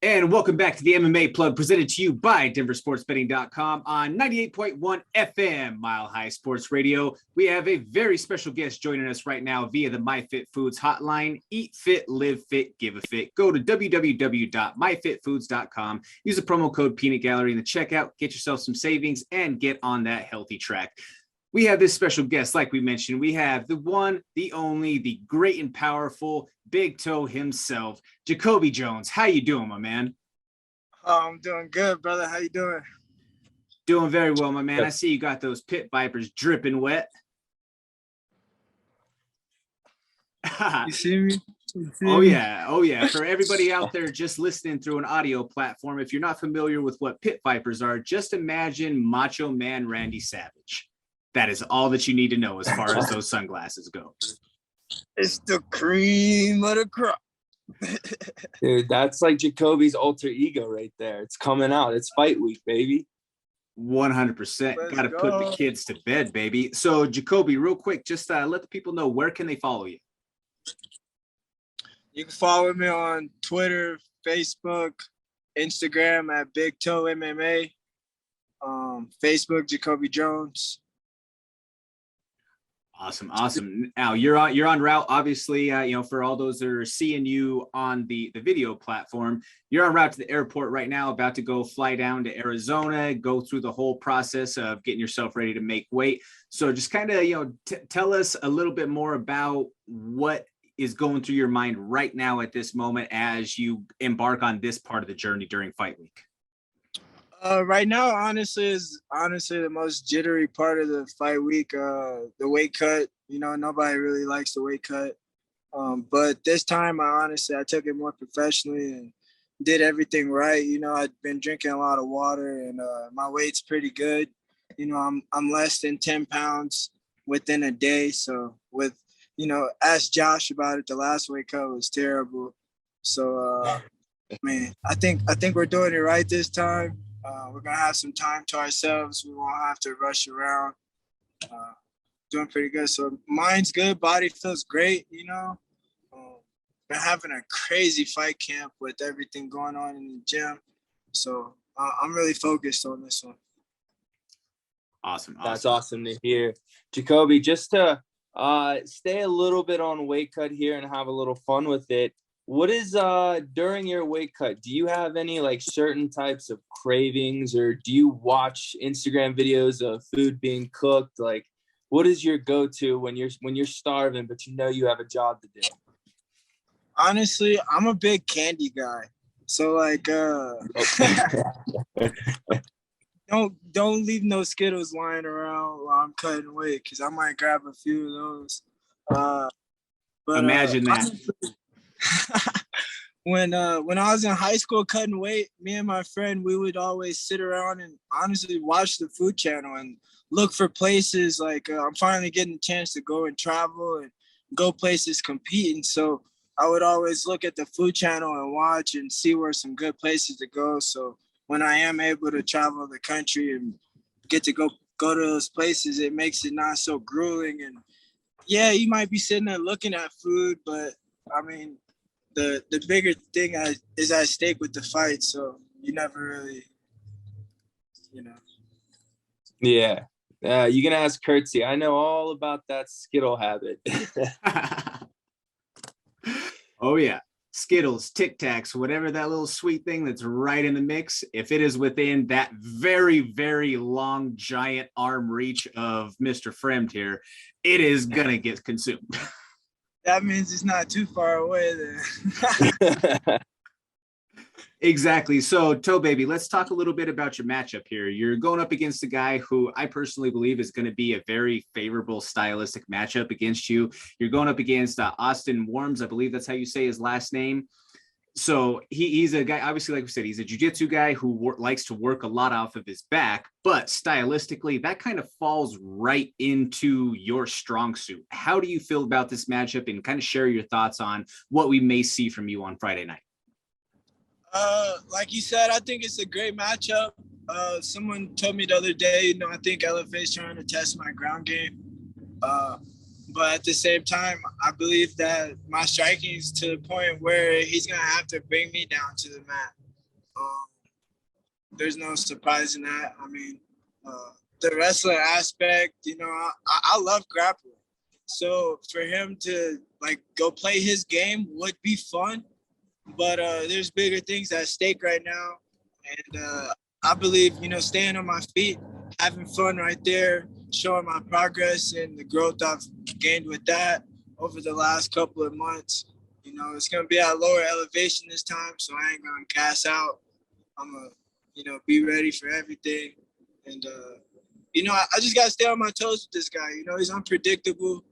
And welcome back to the MMA Plug presented to you by DenverSportsBetting.com on 98.1 FM Mile High Sports Radio. We have a very special guest joining us right now via the MyFitFoods hotline. Eat fit, live fit, give a fit. Go to www.myfitfoods.com. Use the promo code Peanut Gallery in the checkout. Get yourself some savings and get on that healthy track. We have this special guest, like we mentioned. We have the one, the only, the great and powerful Big Toe himself, JaCobi Jones. How you doing, my man? I'm doing good, brother. How you doing? Doing very well, my man. I see you got those pit vipers dripping wet. You see me? Oh yeah. For everybody out there just listening through an audio platform, if you're not familiar with what pit vipers are, just imagine Macho Man Randy Savage. That is all that you need to know as far as those sunglasses go. It's the cream of the crop. Dude, that's like JaCobi's alter ego right there. It's coming out. It's fight week, baby. 100%. Got to put the kids to bed, baby. So, JaCobi, real quick, just let the people know, where can they follow you? You can follow me on Twitter, Facebook, Instagram at Big Toe MMA. Facebook, JaCobi Jones. Awesome. Now you're on route, obviously, for all those that are seeing you on the video platform, you're on route to the airport right now, about to go fly down to Arizona, go through the whole process of getting yourself ready to make weight. So just kind of, tell us a little bit more about what is going through your mind right now at this moment as you embark on this part of the journey during fight week. Right now, honestly, is the most jittery part of the fight week. The weight cut, nobody really likes the weight cut. But this time, I took it more professionally and did everything right. I've been drinking a lot of water, and my weight's pretty good. I'm less than 10 pounds within a day. So ask Josh about it. The last weight cut was terrible. So, I think we're doing it right this time. We're going to have some time to ourselves. We won't have to rush around. Doing pretty good. So mind's good. Body feels great, Been having a crazy fight camp with everything going on in the gym. So I'm really focused on this one. Awesome. That's awesome to hear. JaCobi, just to stay a little bit on weight cut here and have a little fun with it. What is during your weight cut, do you have any certain types of cravings, or do you watch Instagram videos of food being cooked? What is your go-to when you're starving but you have a job to do? Honestly, I'm a big candy guy. So don't leave no Skittles lying around while I'm cutting weight, because I might grab a few of those. Imagine that. Honestly, when I was in high school cutting weight, me and my friend, we would always sit around and honestly watch the food channel and look for places. I'm finally getting a chance to go and travel and go places competing. So I would always look at the food channel and watch and see where some good places to go. So when I am able to travel the country and get to go to those places, it makes it not so grueling. And yeah, you might be sitting there looking at food, but the bigger thing is at stake with the fight, so you never really, Yeah. You can ask Curtsy. I know all about that Skittle habit. Oh, yeah. Skittles, Tic Tacs, whatever that little sweet thing that's right in the mix, if it is within that very, very long, giant arm reach of Mr. Fremd here, it is going to get consumed. That means it's not too far away then. Exactly. So, Toe Baby, let's talk a little bit about your matchup here. You're going up against a guy who I personally believe is going to be a very favorable stylistic matchup against you. You're going up against Austin Worms. I believe that's how you say his last name. So he's a guy, obviously, like we said, he's a jiu-jitsu guy who likes to work a lot off of his back, but stylistically, that kind of falls right into your strong suit. How do you feel about this matchup, and kind of share your thoughts on what we may see from you on Friday night? Like you said, I think it's a great matchup. Someone told me the other day, I think LFA is trying to test my ground game. But at the same time, I believe that my striking is to the point where he's going to have to bring me down to the mat. Um, there's no surprise in that. I mean, the wrestler aspect, I love grappling. So for him to like go play his game would be fun, but there's bigger things at stake right now, and I believe staying on my feet, having fun right there, showing my progress and the growth I've gained with that over the last couple of months. It's gonna be at lower elevation this time, so I ain't gonna gas out. I'm gonna, be ready for everything, and I just gotta stay on my toes with this guy. He's unpredictable.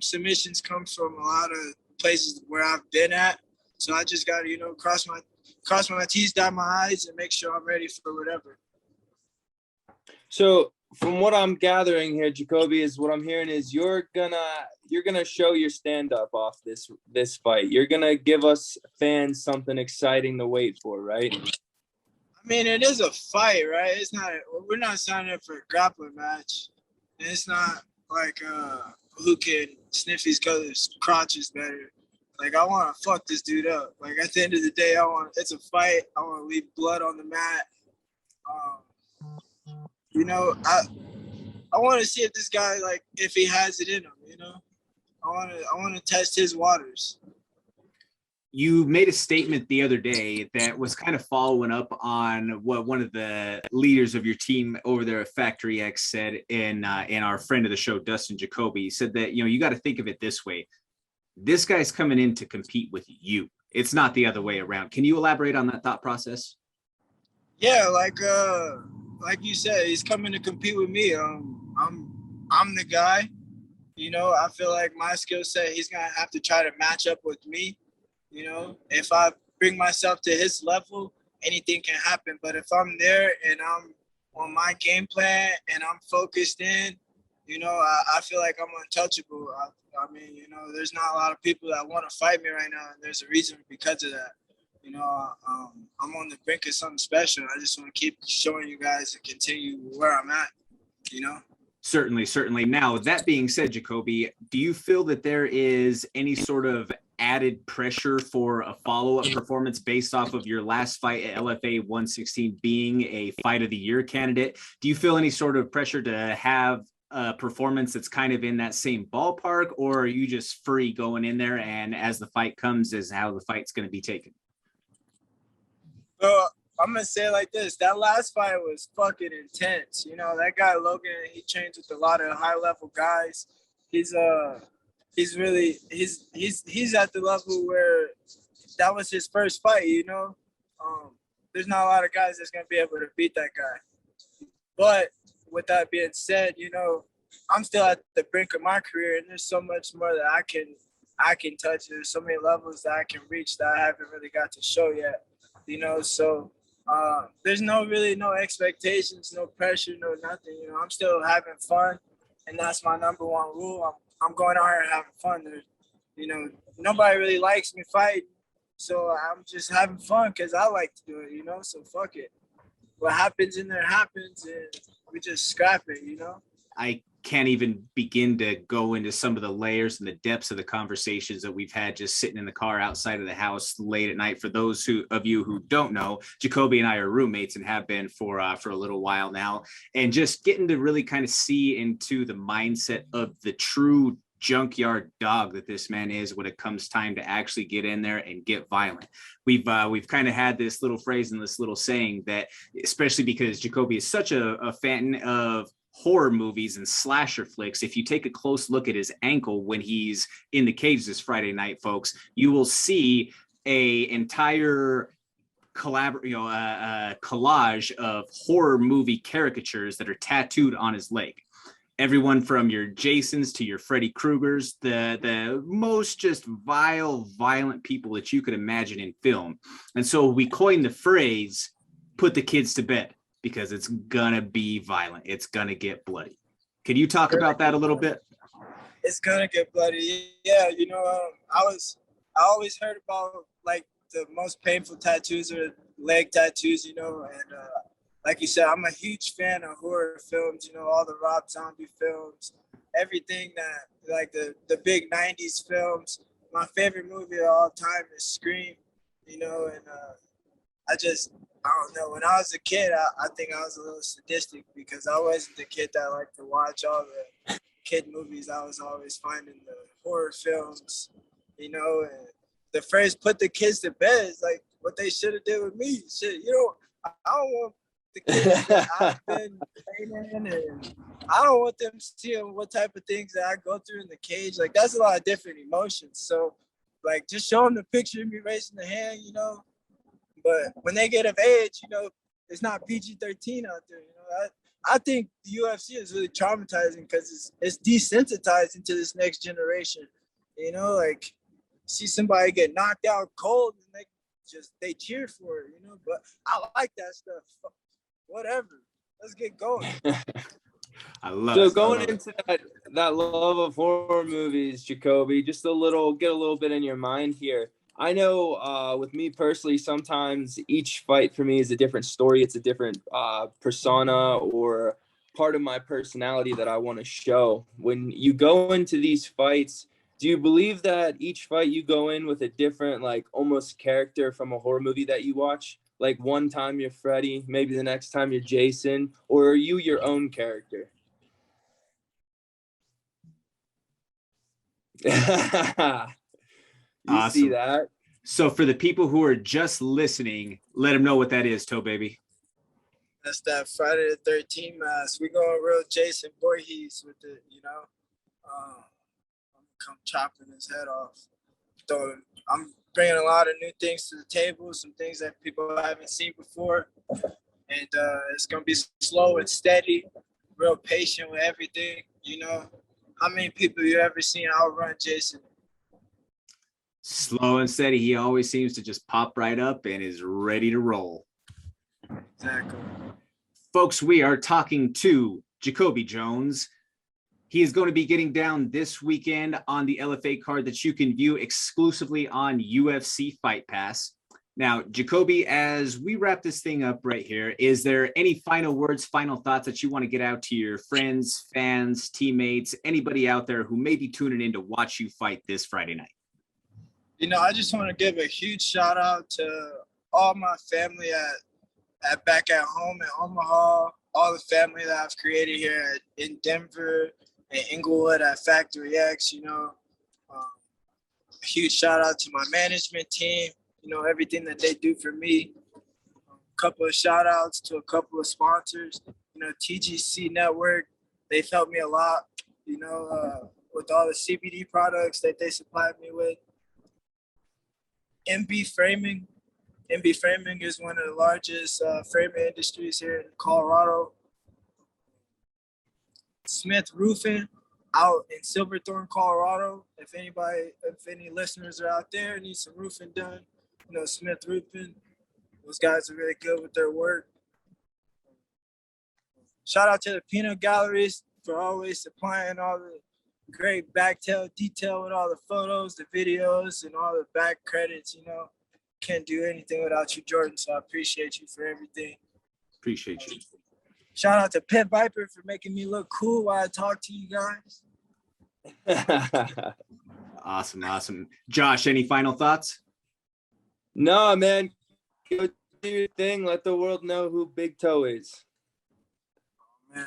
Submissions come from a lot of places where I've been at, so I just gotta, cross my T's, dot my I's, and make sure I'm ready for whatever. So from what I'm gathering here, JaCobi, is what I'm hearing is you're gonna show your stand up off this fight. You're gonna give us fans something exciting to wait for, right? I mean, it is a fight, right? We're not signing up for a grappling match. And it's not like who can sniff each other's crotches better. Like, I want to fuck this dude up. Like, at the end of the day, it's a fight. I want to leave blood on the mat. I want to see if this guy, like, if he has it in him, I want to test his waters. You made a statement the other day that was kind of following up on what one of the leaders of your team over there at Factory X said in our friend of the show, Dustin JaCobi. He said that, you got to think of it this way. This guy's coming in to compete with you. It's not the other way around. Can you elaborate on that thought process? Yeah, like you said, he's coming to compete with me. I'm the guy. I feel like my skill set, he's gonna have to try to match up with me. If I bring myself to his level, anything can happen. But if I'm there and I'm on my game plan and I'm focused in, I feel like I'm untouchable. I mean, there's not a lot of people that want to fight me right now, and there's a reason because of that. I'm on the brink of something special. I just want to keep showing you guys and continue where I'm at, Certainly. Now, that being said, JaCobi, do you feel that there is any sort of added pressure for a follow-up performance based off of your last fight at LFA 116 being a fight of the year candidate? Do you feel any sort of pressure to have a performance that's kind of in that same ballpark, or are you just free going in there and as the fight comes is how the fight's going to be taken? Well, I'm going to say it like this. That last fight was fucking intense. That guy Logan, he trains with a lot of high-level guys. He's really he's at the level where that was his first fight, there's not a lot of guys that's gonna be able to beat that guy. But with that being said, I'm still at the brink of my career, and there's so much more that I can touch. There's so many levels that I can reach that I haven't really got to show yet, so there's no expectations, no pressure, no nothing. I'm still having fun, and that's my number one rule. I'm going out here and having fun. Nobody really likes me fighting, so I'm just having fun because I like to do it, so fuck it. What happens in there happens, and we just scrap it, I can't even begin to go into some of the layers and the depths of the conversations that we've had just sitting in the car outside of the house late at night. For those of you who don't know, JaCobi and I are roommates and have been for a little while now, and just getting to really kind of see into the mindset of the true junkyard dog that this man is when it comes time to actually get in there and get violent. We've kind of had this little phrase and this little saying that, especially because JaCobi is such a fan of horror movies and slasher flicks, if you take a close look at his ankle when he's in the cage this Friday night, folks, you will see a entire collage of horror movie caricatures that are tattooed on his leg. Everyone from your Jasons to your Freddy Kruegers, the most just vile, violent people that you could imagine in film. And so we coined the phrase, put the kids to bed, because it's gonna be violent. It's gonna get bloody. Can you talk about that a little bit? It's gonna get bloody. Yeah, I always heard about like the most painful tattoos are leg tattoos, and like you said, I'm a huge fan of horror films, all the Rob Zombie films, everything that, like the big 90s films. My favorite movie of all time is Scream, and I don't know. When I was a kid, I think I was a little sadistic because I wasn't the kid that liked to watch all the kid movies. I was always finding the horror films, you know, and the phrase "put the kids to bed" is like what they should have did with me. Shit, you know, I don't want the kids that I've been training, and I don't want them seeing what type of things that I go through in the cage. Like, that's a lot of different emotions. So, like, just show them the picture of me raising the hand, you know. But when they get of age, you know, it's not PG-13 out there. You know, I think the UFC is really traumatizing because it's desensitizing to this next generation. You know, like, see somebody get knocked out cold and they cheer for it. You know, but I like that stuff. Whatever, let's get going. I love So it. going into that love of horror movies, JaCobi, just get a little bit in your mind here. I know with me personally, sometimes each fight for me is a different story. It's a different persona or part of my personality that I want to show. When you go into these fights, do you believe that each fight you go in with a different, like, almost character from a horror movie that you watch? Like, one time you're Freddy, maybe the next time you're Jason, or are you your own character? You Awesome. see that? So for the people who are just listening, let them know what that is, Toe Baby. That's that Friday the 13th mask. We going real Jason Voorhees with it, you know. I'm come chopping his head off. So I'm bringing a lot of new things to the table, some things that people haven't seen before. And it's going to be slow and steady, real patient with everything, you know. How many people you ever seen outrun Jason? Slow and steady. He always seems to just pop right up and is ready to roll. Exactly. Folks, we are talking to JaCobi Jones. He is going to be getting down this weekend on the LFA card that you can view exclusively on UFC FightPass. Now, JaCobi, as we wrap this thing up right here, is there any final words, final thoughts that you want to get out to your friends, fans, teammates, anybody out there who may be tuning in to watch you fight this Friday night? You know, I just want to give a huge shout out to all my family at back at home in Omaha, all the family that I've created here in Denver and Inglewood at Factory X. You know, a huge shout out to my management team. You know, everything that they do for me. A couple of shout outs to a couple of sponsors. You know, TGC Network, they've helped me a lot. You know, with all the CBD products that they supplied me with. MB Framing. MB Framing is one of the largest framing industries here in Colorado. Smith Roofing out in Silverthorne, Colorado. If any listeners are out there and need some roofing done, you know, Smith Roofing, those guys are really good with their work. Shout out to the Peanut Galleries for always supplying all the great backtail detail with all the photos, the videos, and all the back credits. You know, can't do anything without you, Jordan. So I appreciate you for everything. Appreciate you. Shout out to Pet Viper for making me look cool while I talk to you guys. Awesome. Josh, any final thoughts? No, man. Go do your thing. Let the world know who Big Toe is. Man,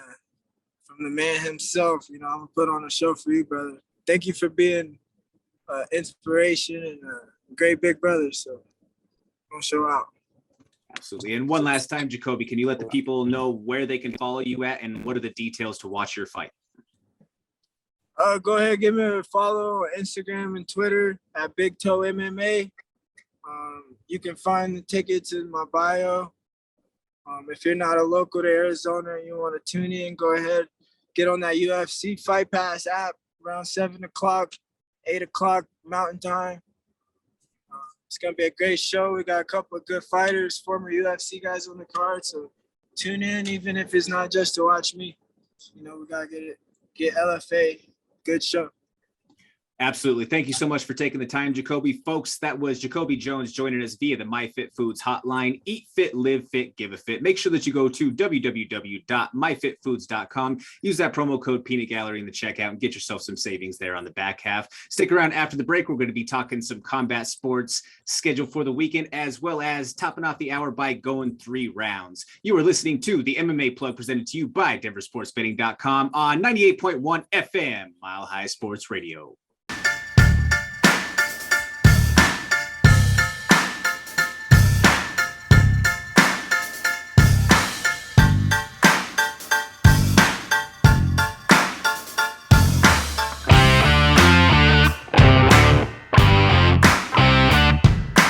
from the man himself, you know, I'm gonna put on a show for you, brother. Thank you for being inspiration and a great big brother. So I'm gonna show out. Absolutely. And one last time, JaCobi, can you let the people know where they can follow you at and what are the details to watch your fight? Go ahead, give me a follow on Instagram and Twitter at Big Toe MMA. You can find the tickets in my bio. If you're not a local to Arizona and you want to tune in, go ahead, get on that UFC FightPass app around 7 o'clock, 8 o'clock Mountain Time. It's going to be a great show. We got a couple of good fighters, former UFC guys on the card. So tune in, even if it's not just to watch me. You know, we got to get LFA. Good show. Absolutely. Thank you so much for taking the time, JaCobi. Folks, that was JaCobi Jones joining us via the MyFitFoods hotline. Eat fit, live fit, give a fit. Make sure that you go to www.myfitfoods.com. Use that promo code Peanut Gallery in the checkout and get yourself some savings there on the back half. Stick around after the break. We're going to be talking some combat sports scheduled for the weekend, as well as topping off the hour by going 3 rounds. You are listening to the MMA Plug presented to you by DenverSportsBetting.com on 98.1 FM, Mile High Sports Radio.